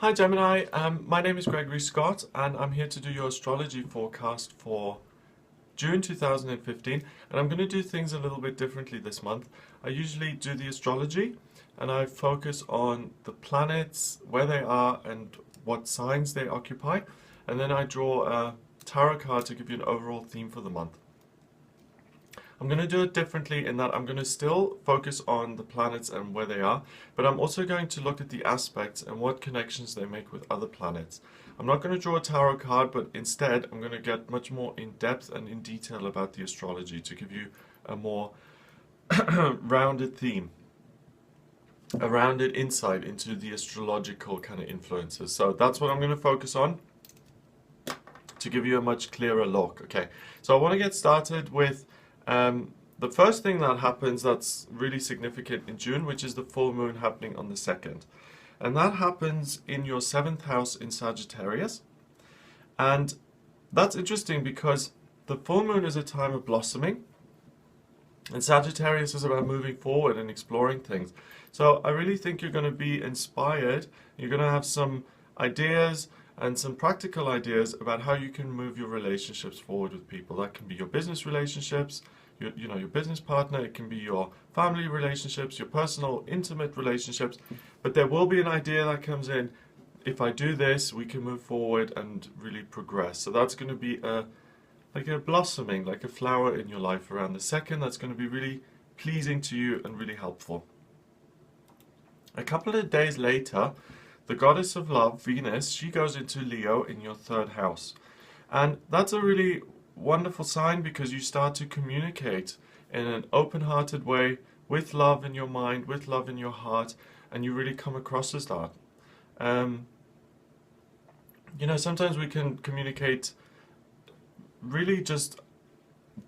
Hi Gemini, my name is Gregory Scott and I'm here to do your astrology forecast for June 2015, and I'm going to do things a little bit differently this month. I usually do the astrology and I focus on the planets, where they are and what signs they occupy, and then I draw a tarot card to give you an overall theme for the month. I'm going to do it differently in that I'm going to still focus on the planets and where they are, but I'm also going to look at the aspects and what connections they make with other planets. I'm not going to draw a tarot card, but instead I'm going to get much more in depth and in detail about the astrology to give you a more rounded theme, a rounded insight into the astrological kind of influences. So that's what I'm going to focus on to give you a much clearer look. Okay, so I want to get started with the first thing that happens that's really significant in June, which is the full moon happening on the 2nd. And that happens in your 7th house in Sagittarius. And that's interesting because the full moon is a time of blossoming. And Sagittarius is about moving forward and exploring things. So I really think you're going to be inspired. You're going to have some ideas and some practical ideas about how you can move your relationships forward with people. That can be your business relationships, your business partner, it can be your family relationships, your personal, intimate relationships. But there will be an idea that comes in, if I do this, we can move forward and really progress. So that's going to be like a blossoming, like a flower in your life around the 2nd. That's going to be really pleasing to you and really helpful. A couple of days later, the goddess of love, Venus, she goes into Leo in your 3rd house. And that's a really wonderful sign because you start to communicate in an open-hearted way with love in your mind, with love in your heart, and you really come across as that. Sometimes we can communicate really just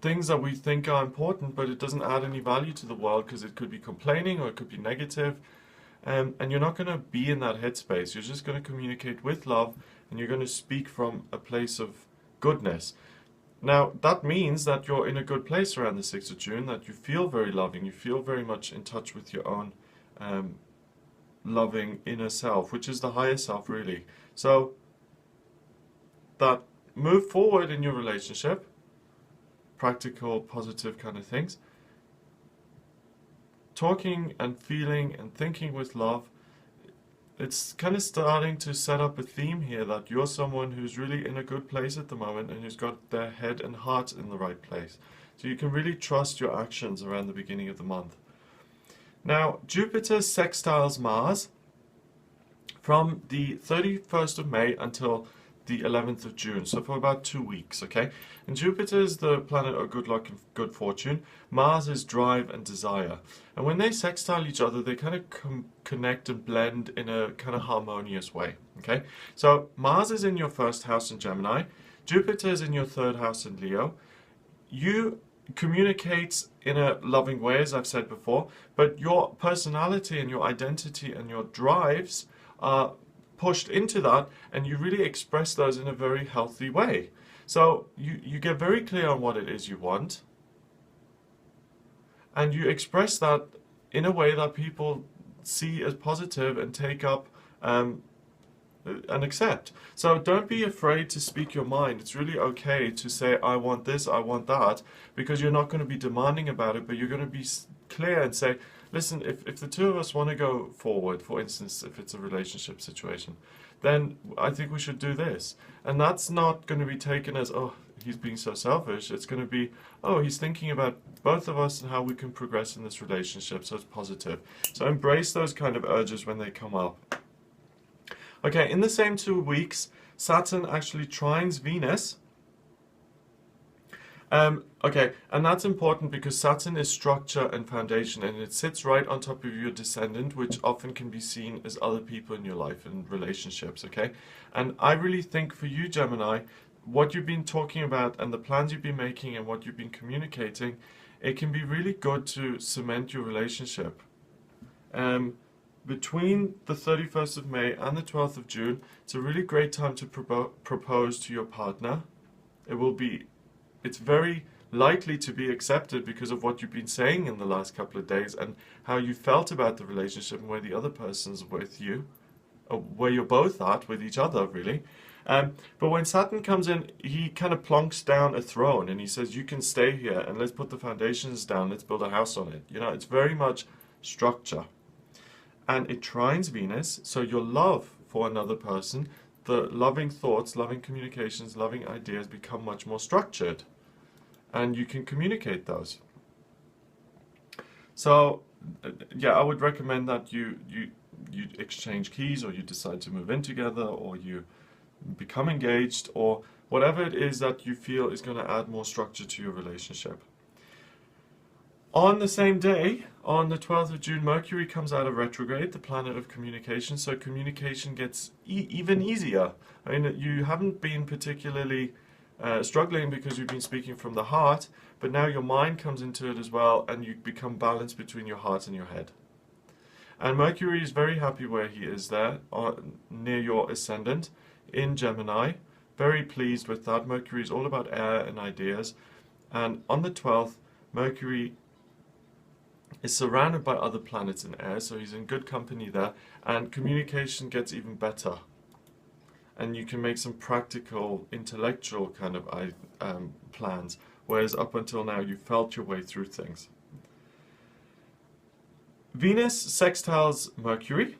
things that we think are important, but it doesn't add any value to the world because it could be complaining or it could be negative. And you're not going to be in that headspace. You're just going to communicate with love and you're going to speak from a place of goodness. Now, that means that you're in a good place around the 6th of June, that you feel very loving, you feel very much in touch with your own loving inner self, which is the higher self, really. So, that move forward in your relationship, practical, positive kind of things, talking and feeling and thinking with love, it's kind of starting to set up a theme here that you're someone who's really in a good place at the moment and who's got their head and heart in the right place. So you can really trust your actions around the beginning of the month. Now, Jupiter sextiles Mars from the 31st of May until the 11th of June, so for about 2 weeks, okay? And Jupiter is the planet of good luck and good fortune. Mars is drive and desire. And when they sextile each other, they kind of connect and blend in a kind of harmonious way, okay? So Mars is in your 1st house in Gemini. Jupiter is in your 3rd house in Leo. You communicate in a loving way, as I've said before, but your personality and your identity and your drives are pushed into that, and you really express those in a very healthy way. So you get very clear on what it is you want, and you express that in a way that people see as positive and take up and accept. So don't be afraid to speak your mind. It's really okay to say, I want this, I want that, because you're not going to be demanding about it, but you're going to be clear and say, listen, if the two of us want to go forward, for instance, if it's a relationship situation, then I think we should do this. And that's not going to be taken as, oh, he's being so selfish. It's going to be, oh, he's thinking about both of us and how we can progress in this relationship, so it's positive. So embrace those kind of urges when they come up. Okay, in the same 2 weeks, Saturn actually trines Venus. Okay, and that's important because Saturn is structure and foundation, and it sits right on top of your descendant, which often can be seen as other people in your life and relationships, okay? And I really think for you, Gemini, what you've been talking about and the plans you've been making and what you've been communicating, it can be really good to cement your relationship. Between the 31st of May and the 12th of June, it's a really great time to propose to your partner. It's very likely to be accepted because of what you've been saying in the last couple of days and how you felt about the relationship and where the other person's with you where you're both at with each other, really. But when Saturn comes in, he kind of plonks down a throne and he says, you can stay here and let's put the foundations down, let's build a house on it. You know, it's very much structure. And it trines Venus, so your love for another person, the loving thoughts, loving communications, loving ideas become much more structured. And you can communicate those. So, yeah, I would recommend that you exchange keys, or you decide to move in together, or you become engaged, or whatever it is that you feel is going to add more structure to your relationship. On the same day, on the 12th of June, Mercury comes out of retrograde, the planet of communication, so communication gets even easier. I mean, you haven't been particularly struggling because you've been speaking from the heart, but now your mind comes into it as well, and you become balanced between your heart and your head. And Mercury is very happy where he is there, near your Ascendant, in Gemini. Very pleased with that. Mercury is all about air and ideas. And on the 12th, Mercury is surrounded by other planets in air, so he's in good company there, and communication gets even better. And you can make some practical, intellectual kind of plans, whereas up until now you felt your way through things. Venus sextiles Mercury.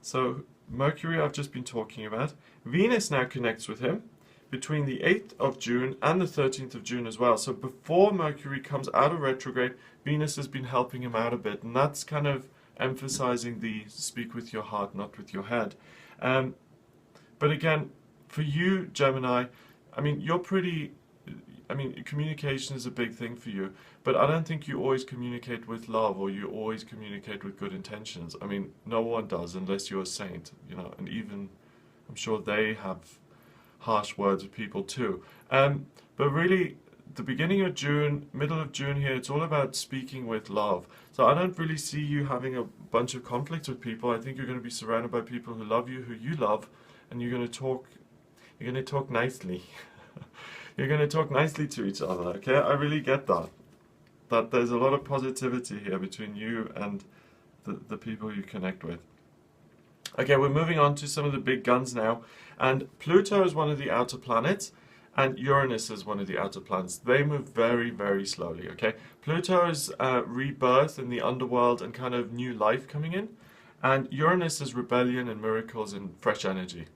So Mercury I've just been talking about. Venus now connects with him between the 8th of June and the 13th of June as well. So before Mercury comes out of retrograde, Venus has been helping him out a bit, and that's kind of emphasizing the speak with your heart, not with your head. But again, for you, Gemini, I mean, communication is a big thing for you, but I don't think you always communicate with love, or you always communicate with good intentions. I mean, no one does unless you're a saint, you know, and even, I'm sure they have harsh words with people too. But really, the beginning of June, middle of June here, it's all about speaking with love. So I don't really see you having a bunch of conflicts with people. I think you're going to be surrounded by people who love you, who you love, and you're going to talk nicely. You're going to talk nicely to each other, okay? I really get that. That there's a lot of positivity here between you and the people you connect with. Okay, we're moving on to some of the big guns now. And Pluto is one of the outer planets, and Uranus is one of the outer planets. They move very, very slowly, okay? Pluto is rebirth in the underworld and kind of new life coming in. And Uranus is rebellion and miracles and fresh energy.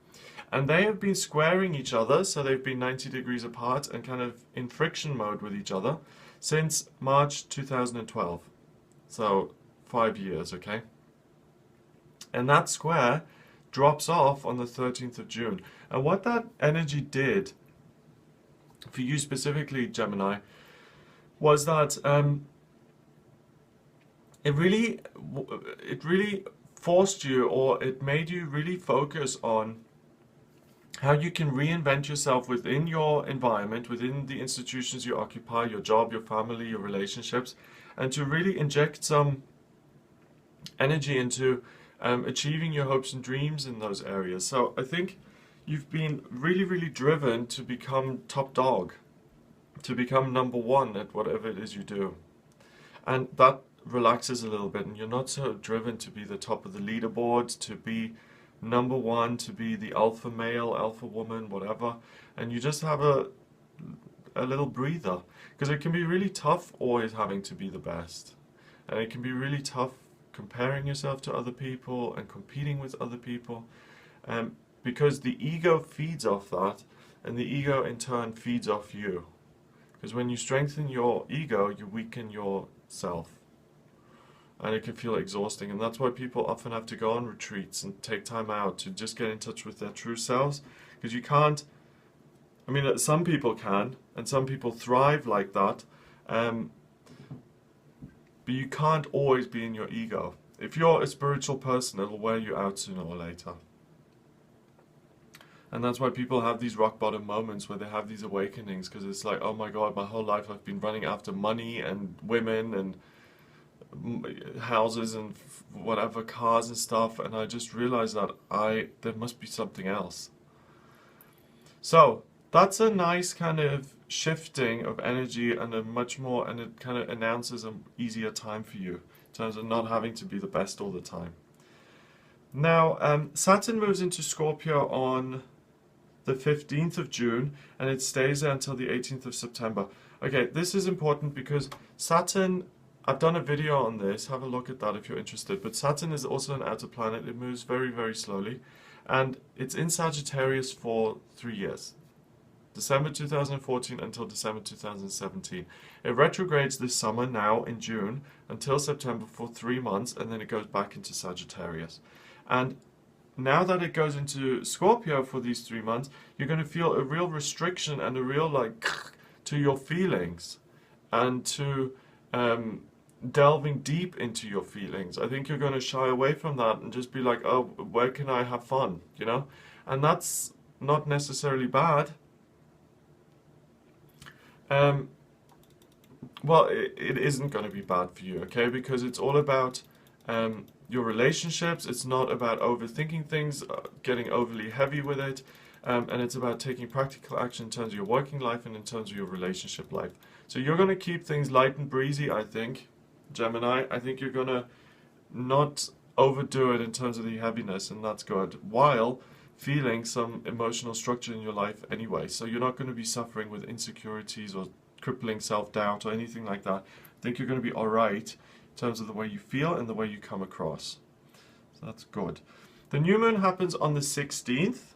And they have been squaring each other, so they've been 90 degrees apart and kind of in friction mode with each other since March 2012. So 5 years, okay? And that square drops off on the 13th of June. And what that energy did for you specifically, Gemini, was that it really forced you, or it made you really focus on how you can reinvent yourself within your environment, within the institutions you occupy, your job, your family, your relationships, and to really inject some energy into achieving your hopes and dreams in those areas. So I think you've been really, really driven to become top dog, to become number one at whatever it is you do. And that relaxes a little bit, and you're not so driven to be the top of the leaderboard, to be number one, to be the alpha male, alpha woman, whatever. And you just have a little breather, because it can be really tough always having to be the best. And it can be really tough comparing yourself to other people and competing with other people, because the ego feeds off that, and the ego in turn feeds off you. Because when you strengthen your ego, you weaken yourself. And it can feel exhausting, and that's why people often have to go on retreats and take time out to just get in touch with their true selves. Because you can't, I mean, some people can, and some people thrive like that, but you can't always be in your ego. If you're a spiritual person, it'll wear you out sooner or later. And that's why people have these rock bottom moments where they have these awakenings, because it's like, oh my God, my whole life I've been running after money and women and houses and whatever, cars and stuff, and I just realized that there must be something else. So that's a nice kind of shifting of energy, and it kind of announces an easier time for you in terms of not having to be the best all the time. Now, Saturn moves into Scorpio on the 15th of June, and it stays there until the 18th of September. Okay, this is important because Saturn, I've done a video on this, have a look at that if you're interested, but Saturn is also an outer planet. It moves very, very slowly, and it's in Sagittarius for 3 years. December 2014 until December 2017. It retrogrades this summer now in June until September for 3 months, and then it goes back into Sagittarius. And now that it goes into Scorpio for these 3 months, you're going to feel a real restriction and a real like to your feelings and to delving deep into your feelings. I think you're going to shy away from that and just be like, oh, where can I have fun, you know? And that's not necessarily bad. Well, it isn't going to be bad for you, okay? Because it's all about your relationships. It's not about overthinking things, getting overly heavy with it, and it's about taking practical action in terms of your working life and in terms of your relationship life. So you're going to keep things light and breezy, I think, Gemini. I think you're going to not overdo it in terms of the heaviness, and that's good, while feeling some emotional structure in your life anyway. So you're not going to be suffering with insecurities or crippling self-doubt or anything like that. I think you're going to be all right in terms of the way you feel and the way you come across. So that's good. The new moon happens on the 16th.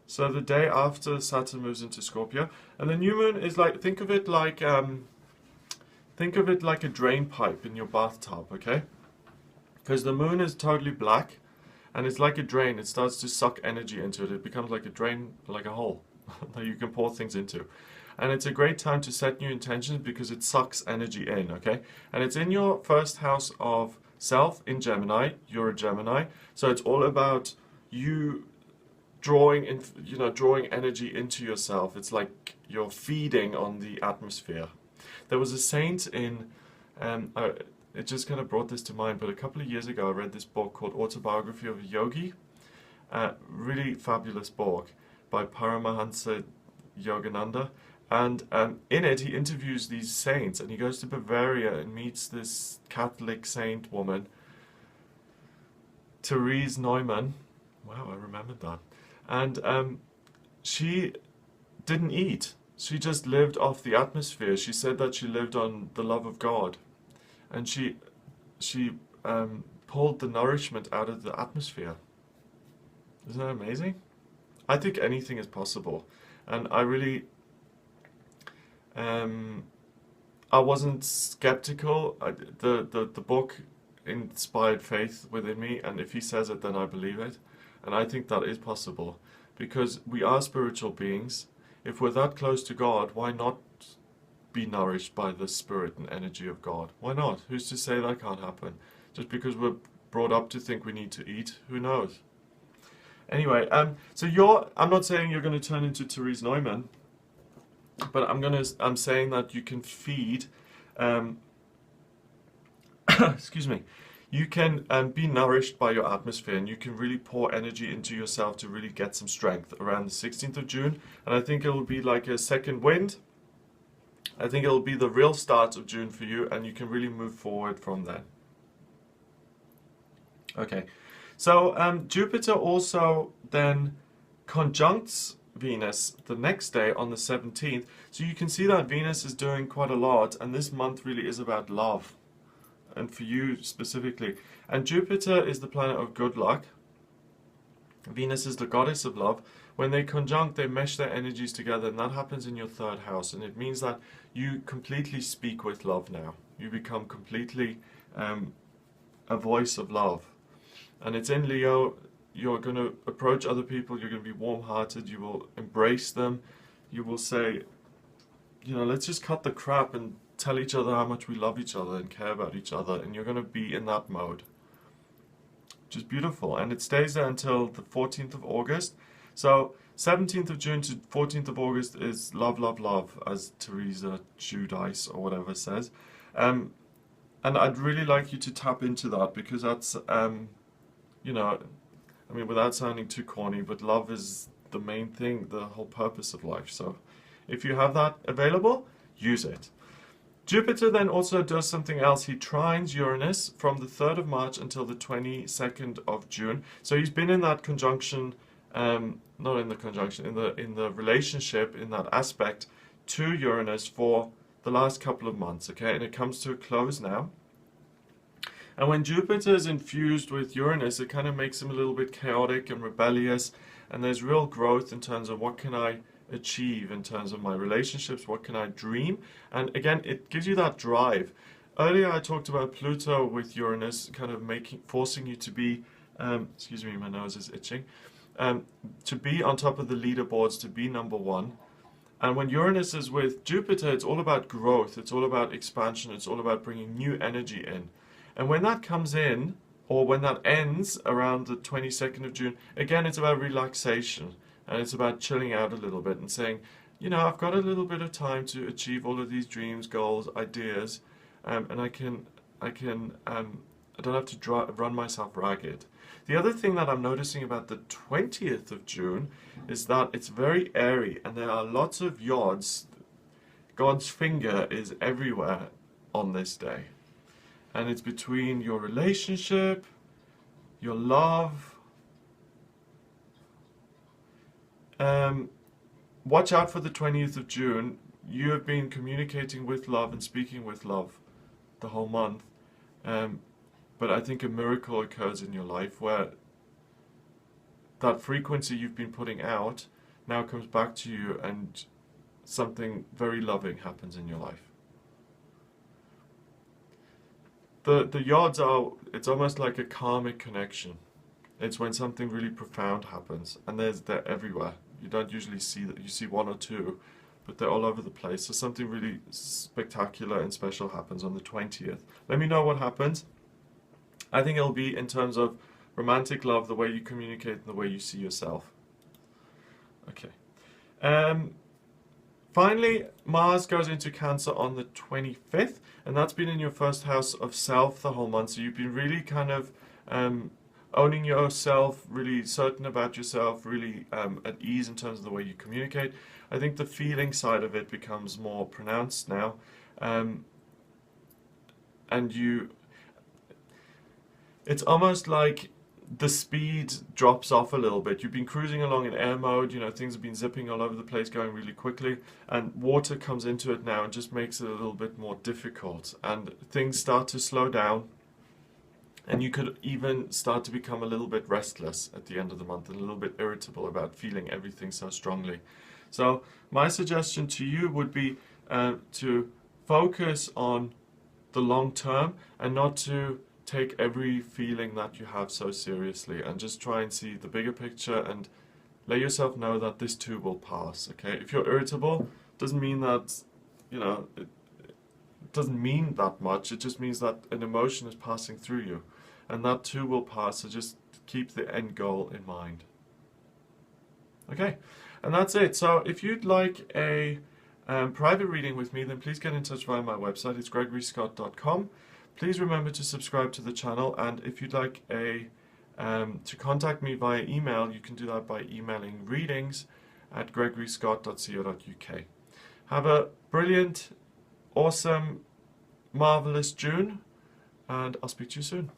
So the day after Saturn moves into Scorpio. And the new moon is like, think of it like a drain pipe in your bathtub, okay? Because the moon is totally black, and it's like a drain. It starts to suck energy into it. It becomes like a drain, like a hole that you can pour things into. And it's a great time to set new intentions because it sucks energy in, okay? And it's in your first house of self in Gemini. You're a Gemini. So it's all about you drawing energy into yourself. It's like you're feeding on the atmosphere. There was a saint in, it just kind of brought this to mind, but a couple of years ago I read this book called Autobiography of a Yogi. Really fabulous book by Paramahansa Yogananda. And in it he interviews these saints, and he goes to Bavaria and meets this Catholic saint woman, Therese Neumann. Wow, I remembered that. And she didn't eat. She just lived off the atmosphere. She said that she lived on the love of God. And she pulled the nourishment out of the atmosphere. Isn't that amazing? I think anything is possible. And I really, I wasn't skeptical. The book inspired faith within me, and if he says it, then I believe it. And I think that is possible, because we are spiritual beings. If we're that close to God, why not be nourished by the spirit and energy of God? Why not? Who's to say that can't happen? Just because we're brought up to think we need to eat, who knows? Anyway, so I'm not saying you're going to turn into Therese Neumann, but I'm saying that you can feed, excuse me, you can be nourished by your atmosphere, and you can really pour energy into yourself to really get some strength around the 16th of June. And I think it'll be like a second wind. I think it'll be the real start of June for you, and you can really move forward from there. Okay, so Jupiter also then conjuncts Venus the next day on the 17th. So you can see that Venus is doing quite a lot, and this month really is about love. And for you specifically. And Jupiter is the planet of good luck. Venus is the goddess of love. When they conjunct, they mesh their energies together, and that happens in your third house. And it means that you completely speak with love now. You become completely a voice of love. And it's in Leo. You're going to approach other people. You're going to be warm-hearted. You will embrace them. You will say, you know, let's just cut the crap and tell each other how much we love each other and care about each other, and you're going to be in that mode, which is beautiful. And it stays there until the 14th of August. So 17th of June to 14th of August is love, love, love, as Teresa Giudice or whatever says. And I'd really like you to tap into that, because that's, you know, I mean, without sounding too corny, but love is the main thing, the whole purpose of life. So if you have that available, use it. Jupiter then also does something else. He trines Uranus from the 3rd of March until the 22nd of June. So he's been in that conjunction, not in the conjunction, in the relationship, in that aspect to Uranus for the last couple of months, okay? And it comes to a close now. And when Jupiter is infused with Uranus, it kind of makes him a little bit chaotic and rebellious, and there's real growth in terms of what can I achieve in terms of my relationships, what can I dream, and again it gives you that drive. Earlier I talked about Pluto with Uranus kind of forcing you to be excuse me, my nose is itching, to be on top of the leaderboards, to be number one. And when Uranus is with Jupiter, it's all about growth, it's all about expansion, it's all about bringing new energy in. And when that comes in, or when that ends around the 22nd of June, again it's about relaxation. And it's about chilling out a little bit and saying, you know, I've got a little bit of time to achieve all of these dreams, goals, ideas, and I don't have to run myself ragged. The other thing that I'm noticing about the 20th of June is that it's very airy, and there are lots of yods. God's finger is everywhere on this day. And it's between your relationship, your love. Watch out for the 20th of June. You have been communicating with love and speaking with love the whole month. But I think a miracle occurs in your life where that frequency you've been putting out now comes back to you and something very loving happens in your life. The yods are, it's almost like a karmic connection. It's when something really profound happens, and they're everywhere. You don't usually see that. You see one or two, but they're all over the place. So something really spectacular and special happens on the 20th. Let me know what happens. I think it'll be in terms of romantic love, the way you communicate and the way you see yourself. Okay. Finally, Mars goes into Cancer on the 25th, and that's been in your first house of self the whole month. So you've been really kind of owning yourself, really certain about yourself, really at ease in terms of the way you communicate. I think the feeling side of it becomes more pronounced now, and it's almost like the speed drops off a little bit. You've been cruising along in air mode, you know, things have been zipping all over the place, going really quickly, and water comes into it now and just makes it a little bit more difficult, and things start to slow down. And you could even start to become a little bit restless at the end of the month and a little bit irritable about feeling everything so strongly. So my suggestion to you would be to focus on the long term and not to take every feeling that you have so seriously, and just try and see the bigger picture and let yourself know that this too will pass, okay? If you're irritable, doesn't mean that, you know, it doesn't mean that much. It just means that an emotion is passing through you, and that too will pass. So just keep the end goal in mind. Okay, and that's it. So if you'd like a private reading with me, then please get in touch via my website. It's gregoryscott.com. Please remember to subscribe to the channel, and if you'd like to contact me via email, you can do that by emailing readings@gregoryscott.co.uk. Have a brilliant, awesome, marvelous June, and I'll speak to you soon.